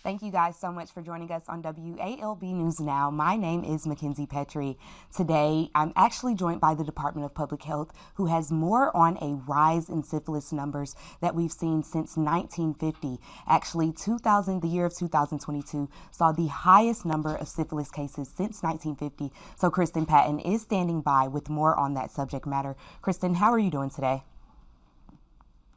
Thank you guys so much for joining us on WALB News Now. My name is McKenzie Petrie. Today, I'm actually joined by the Department of Public Health, who has more on a rise in syphilis numbers that we've seen since 1950. Actually, the year of 2022 saw the highest number of syphilis cases since 1950. So Kristen Patton is standing by with more on that subject matter. Kristen, how are you doing today?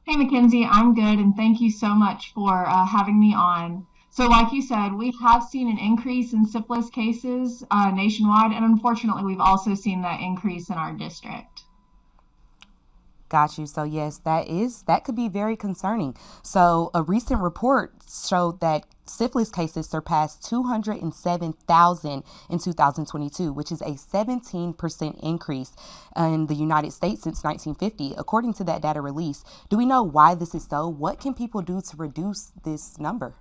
Hey, Mackenzie, I'm good, and thank you so much for having me on. So, like you said, we have seen an increase in syphilis cases nationwide, and unfortunately, we've also seen that increase in our district. Got you. So yes, that could be very concerning. So a recent report showed that syphilis cases surpassed 207,000 in 2022, which is a 17% increase in the United States since 1950, according to that data release. Do we know why this is so? What can people do to reduce this number?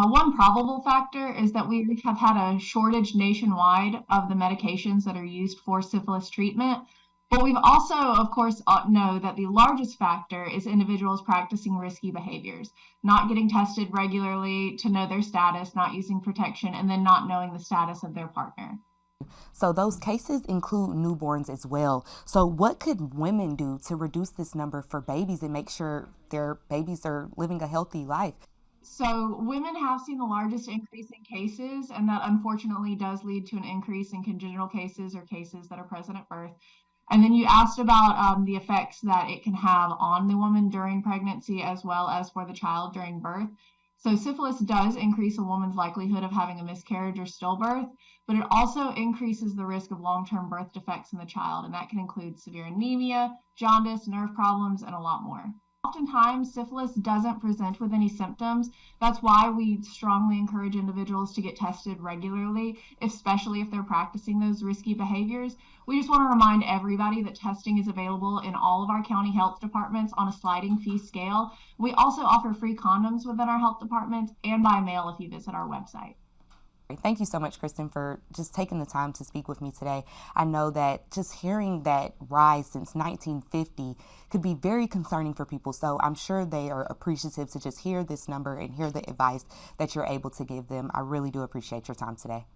One probable factor is that we have had a shortage nationwide of the medications that are used for syphilis treatment. But we've also, of course, know that the largest factor is individuals practicing risky behaviors, not getting tested regularly to know their status, not using protection, and then not knowing the status of their partner. So those cases include newborns as well. So what could women do to reduce this number for babies and make sure their babies are living a healthy life? So, women have seen the largest increase in cases, and that unfortunately does lead to an increase in congenital cases or cases that are present at birth. And then you asked about the effects that it can have on the woman during pregnancy as well as for the child during birth. So, syphilis does increase a woman's likelihood of having a miscarriage or stillbirth, but it also increases the risk of long term birth defects in the child, and that can include severe anemia, jaundice, nerve problems, and a lot more. Oftentimes, syphilis doesn't present with any symptoms. That's why we strongly encourage individuals to get tested regularly, especially if they're practicing those risky behaviors. We just want to remind everybody that testing is available in all of our county health departments on a sliding fee scale. We also offer free condoms within our health departments and by mail if you visit our website. Thank you so much, Kristen, for just taking the time to speak with me today. I know that just hearing that rise since 1950 could be very concerning for people. So I'm sure they are appreciative to just hear this number and hear the advice that you're able to give them. I really do appreciate your time today.